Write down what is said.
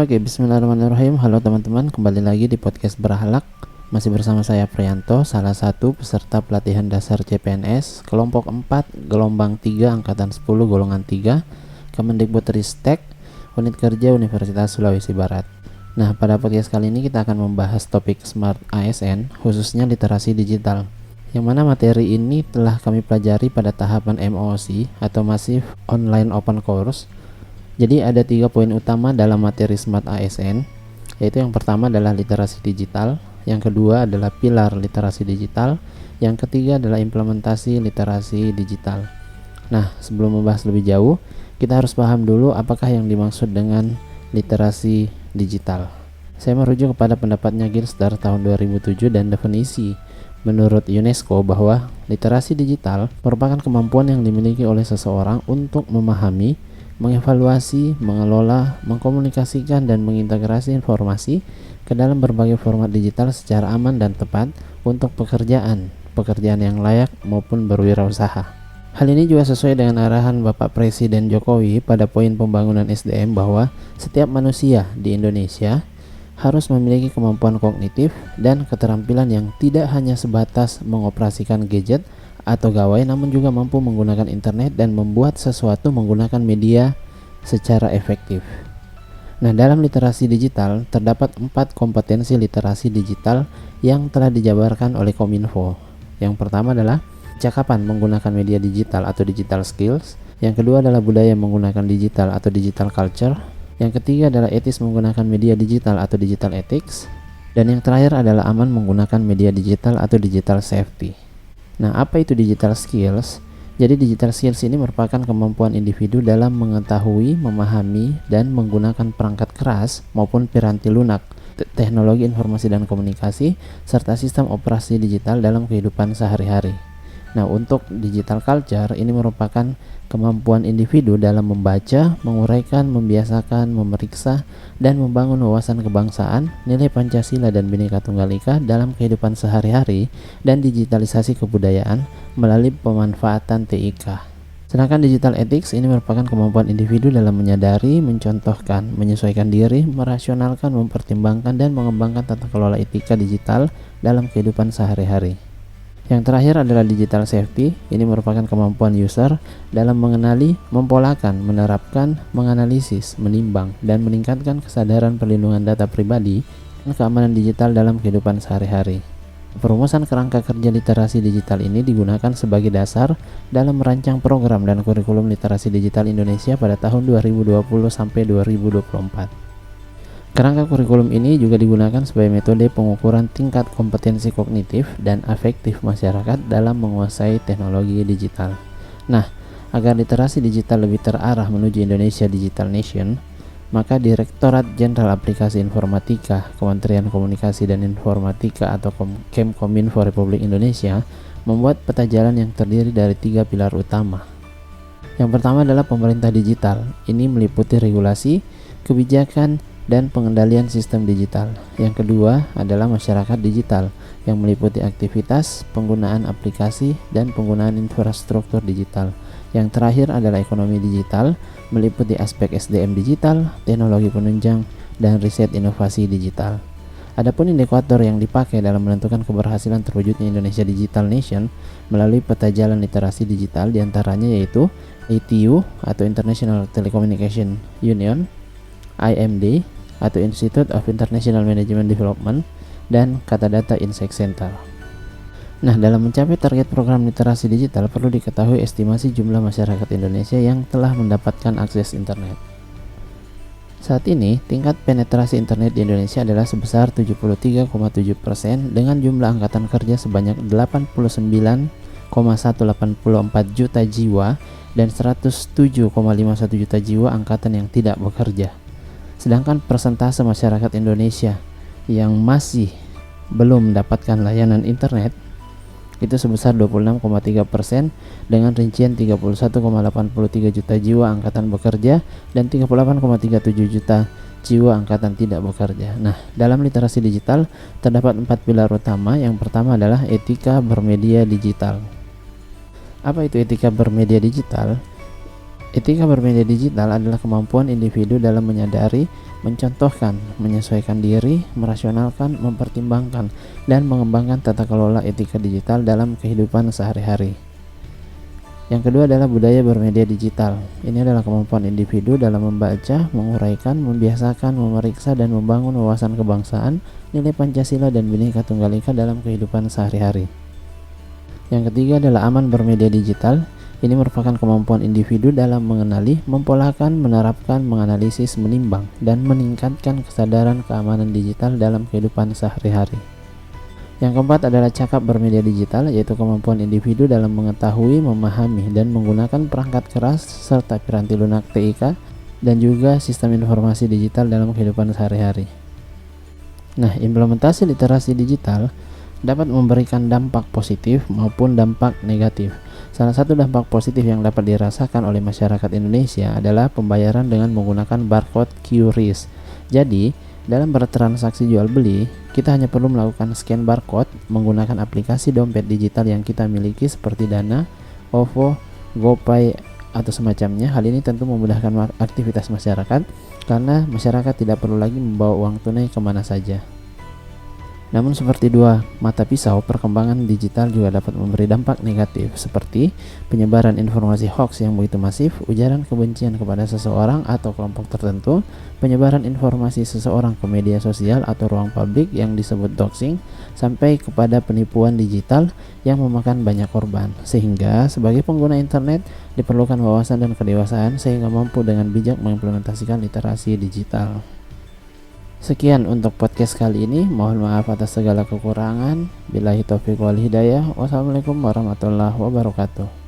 Oke, bismillahirrahmanirrahim. Halo teman-teman, kembali lagi di podcast Berahlak. Masih bersama saya Priyanto, salah satu peserta pelatihan dasar CPNS kelompok 4 gelombang 3 angkatan 10 golongan 3 Kemendikbudristek Unit Kerja Universitas Sulawesi Barat. Nah, pada podcast kali ini kita akan membahas topik Smart ASN, khususnya literasi digital, yang mana materi ini telah kami pelajari pada tahapan MOOC atau Massive Online Open Course. Jadi ada 3 poin utama dalam materi Smart ASN, yaitu yang pertama adalah literasi digital, yang kedua adalah pilar literasi digital, yang ketiga adalah implementasi literasi digital. Nah, sebelum membahas lebih jauh, kita harus paham dulu apakah yang dimaksud dengan literasi digital. Saya merujuk kepada pendapatnya Gilstar tahun 2007 dan definisi menurut UNESCO bahwa literasi digital merupakan kemampuan yang dimiliki oleh seseorang untuk memahami, mengevaluasi, mengelola, mengkomunikasikan, dan mengintegrasi informasi ke dalam berbagai format digital secara aman dan tepat untuk pekerjaan yang layak maupun berwirausaha. Hal ini juga sesuai dengan arahan Bapak Presiden Jokowi pada poin pembangunan SDM bahwa setiap manusia di Indonesia harus memiliki kemampuan kognitif dan keterampilan yang tidak hanya sebatas mengoperasikan gadget atau gawai, namun juga mampu menggunakan internet dan membuat sesuatu menggunakan media secara efektif. Nah, dalam literasi digital terdapat 4 kompetensi literasi digital yang telah dijabarkan oleh Kominfo. Yang pertama adalah cakapan menggunakan media digital atau digital skills. Yang kedua adalah budaya menggunakan digital atau digital culture. Yang ketiga adalah etis menggunakan media digital atau digital ethics. Dan yang terakhir adalah aman menggunakan media digital atau digital safety. Nah, apa itu digital skills? Jadi digital skills ini merupakan kemampuan individu dalam mengetahui, memahami, dan menggunakan perangkat keras maupun piranti lunak, teknologi informasi dan komunikasi, serta sistem operasi digital dalam kehidupan sehari-hari. Nah, untuk digital culture ini merupakan kemampuan individu dalam membaca, menguraikan, membiasakan, memeriksa, dan membangun wawasan kebangsaan, nilai Pancasila dan Bhinneka Tunggal Ika dalam kehidupan sehari-hari, dan digitalisasi kebudayaan melalui pemanfaatan TIK. Sedangkan digital ethics ini merupakan kemampuan individu dalam menyadari, mencontohkan, menyesuaikan diri, merasionalkan, mempertimbangkan, dan mengembangkan tata kelola etika digital dalam kehidupan sehari-hari. Yang terakhir adalah digital safety. Ini merupakan kemampuan user dalam mengenali, mempolakan, menerapkan, menganalisis, menimbang, dan meningkatkan kesadaran perlindungan data pribadi dan keamanan digital dalam kehidupan sehari-hari. Perumusan kerangka kerja literasi digital ini digunakan sebagai dasar dalam merancang program dan kurikulum literasi digital Indonesia pada tahun 2020 sampai 2024. Kerangka kurikulum ini juga digunakan sebagai metode pengukuran tingkat kompetensi kognitif dan afektif masyarakat dalam menguasai teknologi digital. Nah, agar literasi digital lebih terarah menuju Indonesia Digital Nation, maka Direktorat Jenderal Aplikasi Informatika, Kementerian Komunikasi dan Informatika atau Kemkominfo Republik Indonesia membuat peta jalan yang terdiri dari 3 pilar utama. Yang pertama adalah pemerintah digital. Ini meliputi regulasi, kebijakan, dan pengendalian sistem digital. Yang kedua adalah masyarakat digital yang meliputi aktivitas, penggunaan aplikasi, dan penggunaan infrastruktur digital. Yang terakhir adalah ekonomi digital, meliputi aspek SDM digital, teknologi penunjang, dan riset inovasi digital. Adapun indikator yang dipakai dalam menentukan keberhasilan terwujudnya Indonesia Digital Nation melalui peta jalan literasi digital diantaranya yaitu ITU atau International Telecommunication Union, IMD atau Institute of International Management Development, dan Katadata Insight Center. Nah, dalam mencapai target program literasi digital perlu diketahui estimasi jumlah masyarakat Indonesia yang telah mendapatkan akses internet. Saat ini, tingkat penetrasi internet di Indonesia adalah sebesar 73,7% dengan jumlah angkatan kerja sebanyak 89,184 juta jiwa dan 107,51 juta jiwa angkatan yang tidak bekerja. Sedangkan persentase masyarakat Indonesia yang masih belum mendapatkan layanan internet itu sebesar 26,3% dengan rincian 31,83 juta jiwa angkatan bekerja dan 38,37 juta jiwa angkatan tidak bekerja. Nah, dalam literasi digital terdapat 4 pilar utama. Yang pertama adalah etika bermedia digital. Apa itu etika bermedia digital? Etika bermedia digital adalah kemampuan individu dalam menyadari, mencontohkan, menyesuaikan diri, merasionalkan, mempertimbangkan, dan mengembangkan tata kelola etika digital dalam kehidupan sehari-hari. Yang kedua adalah budaya bermedia digital. Ini adalah kemampuan individu dalam membaca, menguraikan, membiasakan, memeriksa, dan membangun wawasan kebangsaan, nilai Pancasila, dan Bhinneka Tunggal Ika dalam kehidupan sehari-hari. Yang ketiga adalah aman bermedia digital. Ini merupakan kemampuan individu dalam mengenali, mempolakan, menerapkan, menganalisis, menimbang, dan meningkatkan kesadaran keamanan digital dalam kehidupan sehari-hari. Yang keempat adalah cakap bermedia digital, yaitu kemampuan individu dalam mengetahui, memahami, dan menggunakan perangkat keras serta piranti lunak TIK dan juga sistem informasi digital dalam kehidupan sehari-hari. Nah, implementasi literasi digital dapat memberikan dampak positif maupun dampak negatif. Salah satu dampak positif yang dapat dirasakan oleh masyarakat Indonesia adalah pembayaran dengan menggunakan barcode QRIS. Jadi, dalam bertransaksi jual beli, kita hanya perlu melakukan scan barcode menggunakan aplikasi dompet digital yang kita miliki seperti Dana, OVO, GoPay, atau semacamnya. Hal ini tentu memudahkan aktivitas masyarakat karena masyarakat tidak perlu lagi membawa uang tunai kemana saja. Namun seperti dua mata pisau, perkembangan digital juga dapat memberi dampak negatif seperti penyebaran informasi hoax yang begitu masif, ujaran kebencian kepada seseorang atau kelompok tertentu, penyebaran informasi seseorang ke media sosial atau ruang publik yang disebut doxing, sampai kepada penipuan digital yang memakan banyak korban. Sehingga sebagai pengguna internet diperlukan wawasan dan kedewasaan sehingga mampu dengan bijak mengimplementasikan literasi digital. Sekian untuk podcast kali ini. Mohon maaf atas segala kekurangan. Billahi taufiq wal hidayah. Wassalamualaikum warahmatullahi wabarakatuh.